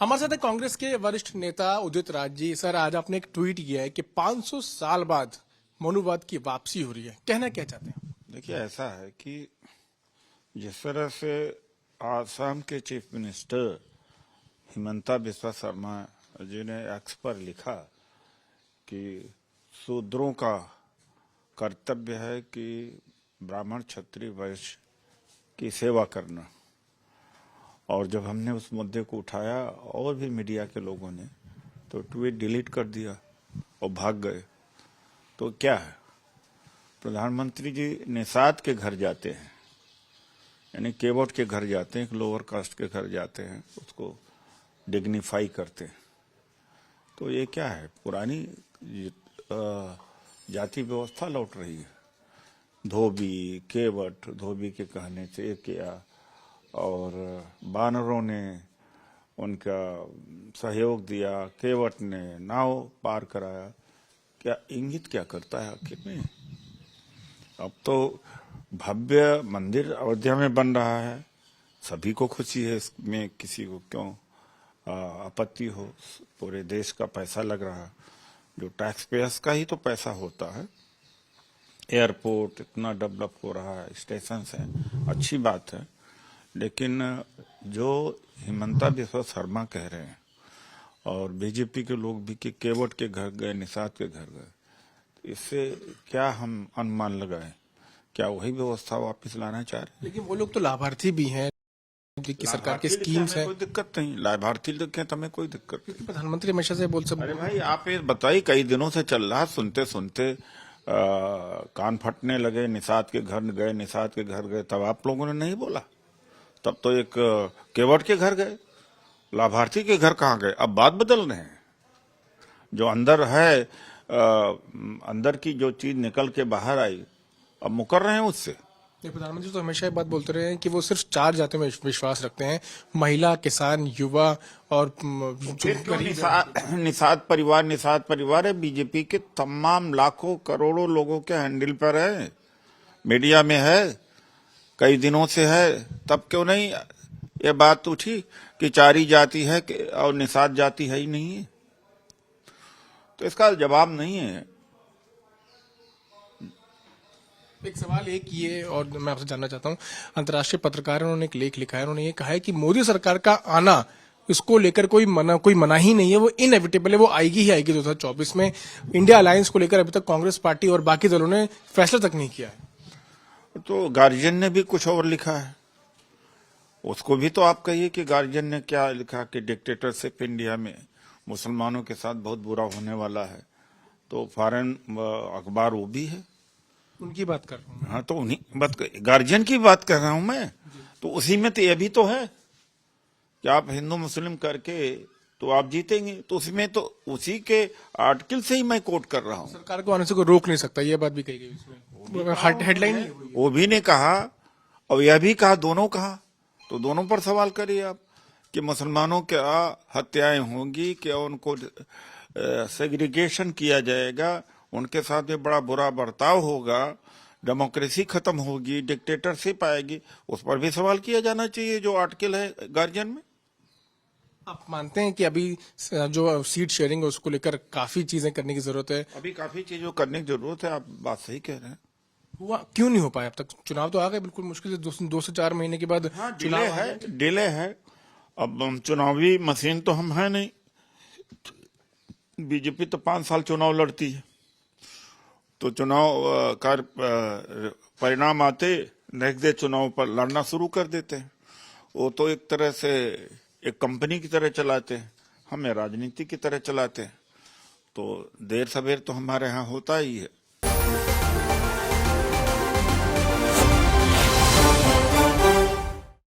हमारे साथ है कांग्रेस के वरिष्ठ नेता उदित राज जी। सर, आज आपने एक ट्वीट किया है कि 500 साल बाद मनुवाद की वापसी हो रही है। कहना क्या चाहते हैं? देखिए, ऐसा है कि जिस तरह से आसाम के चीफ मिनिस्टर हिमंता बिस्वा शर्मा जी ने एक्स पर लिखा कि शूद्रों का कर्तव्य है कि ब्राह्मण क्षत्रिय वैश्य की सेवा करना, और जब हमने उस मुद्दे को उठाया और भी मीडिया के लोगों ने तो ट्वीट डिलीट कर दिया और भाग गए। तो क्या है, प्रधानमंत्री जी निषाद के घर जाते हैं, यानी केवट के घर जाते हैं, एक लोअर कास्ट के घर जाते हैं, उसको डिग्निफाई करते हैं। तो ये क्या है, पुरानी जाति व्यवस्था लौट रही है। धोबी केवट, धोबी के कहने से किया और बानरों ने उनका सहयोग दिया, केवट ने नाव पार कराया। क्या इंगित क्या करता है आखिर में? अब तो भव्य मंदिर अयोध्या में बन रहा है, सभी को खुशी है, इसमें किसी को क्यों आपत्ति हो। पूरे देश का पैसा लग रहा है, जो टैक्स पेयर्स का ही तो पैसा होता है। एयरपोर्ट इतना डेवलप हो रहा है, स्टेशन है, अच्छी बात है। लेकिन जो हिमंता बिस्वा शर्मा कह रहे हैं और बीजेपी के लोग भी कि केवट के घर गए, निषाद के घर गए, तो इससे क्या हम अनुमान लगाएं? क्या वही व्यवस्था वापस लाना चाह रहे हैं? लेकिन वो लोग तो लाभार्थी भी हैं कि सरकार की स्कीम्स है। कोई दिक्कत नहीं, लाभार्थी लिखे तो हमें कोई दिक्कत नहीं। प्रधानमंत्री हमेशा से बोल सब। अरे भाई, आप ये बताइए, कई दिनों से चल रहा, सुनते सुनते कान फटने लगे। निषाद के घर गए, निषाद के घर गए, तब आप लोगों ने नहीं बोला। तब तो एक केवट के घर गए, लाभार्थी के घर कहाँ गए? अब बात बदल रहे हैं। जो अंदर है, अंदर की जो चीज निकल के बाहर आई, अब मुकर रहे हैं उससे। प्रधानमंत्री तो हमेशा ये बात बोलते रहे हैं कि वो सिर्फ 4 जातियों में विश्वास रखते हैं: महिला, किसान, युवा और निषाद परिवार है, बीजेपी के तमाम लाखों करोड़ों लोगों के हैंडल पर है, मीडिया में है, कई दिनों से है। तब क्यों नहीं ये बात उठी कि 4 ही जाति है और निषाद जाति है ही नहीं है? तो इसका जवाब नहीं है। एक सवाल एक ये और मैं आपसे जानना चाहता हूं, अंतर्राष्ट्रीय पत्रकार उन्होंने एक लेख लिखा है, उन्होंने ये कहा है कि मोदी सरकार का आना, इसको लेकर कोई मना ही नहीं है, वो इनएविटेबल है, वो आएगी ही आएगी 2024 में। इंडिया अलायंस को लेकर अभी तक कांग्रेस पार्टी और बाकी दलों ने फैसला तक नहीं किया है। तो गार्जियन ने भी कुछ और लिखा है, उसको भी तो आप कहिए कि गार्जियन ने क्या लिखा कि डिक्टेटरशिप इंडिया में मुसलमानों के साथ बहुत बुरा होने वाला है। तो फॉरेन अखबार वो भी है, उनकी बात कर रहा हूँ। हाँ, तो उन्हीं बात, गार्जियन की बात कर रहा हूं मैं। तो उसी में तो ये भी तो है कि आप हिंदू मुस्लिम करके तो आप जीतेंगे। तो उसमें तो उसी के आर्टिकल से ही मैं कोट कर रहा हूँ। सरकार को आने से कोई रोक नहीं सकता, ये बात भी कही गई इसमें, हेडलाइन वो भी ने कहा और यह भी कहा, दोनों कहा। तो दोनों पर सवाल करिए आप कि मुसलमानों क्या हत्याएं होंगी, क्या उनको सेग्रीगेशन किया जाएगा, उनके साथ भी बड़ा बुरा बर्ताव होगा, डेमोक्रेसी खत्म होगी, डिक्टेटरशिप आएगी, उस पर भी सवाल किया जाना चाहिए जो आर्टिकल है गार्जियन में। आप मानते हैं कि अभी जो सीट शेयरिंग है उसको लेकर काफी चीजें करने की जरूरत है? अभी काफी चीजों करने की जरूरत है, आप बात सही कह रहे हैं। हुआ क्यों नहीं हो पाया अब तक? चुनाव तो आ गए, बिल्कुल मुश्किल से 2 से 4 महीने के बाद। हाँ, डिले है। अब हम चुनावी मशीन तो हम है नहीं, बीजेपी तो 5 साल चुनाव लड़ती है, तो चुनाव का परिणाम आते नेक्स्ट डे चुनाव पर लड़ना शुरू कर देते हैं। वो तो एक तरह से एक कंपनी की तरह चलाते हैं, हमें राजनीति की तरह चलाते हैं। तो देर सवेर तो हमारे यहाँ होता ही है।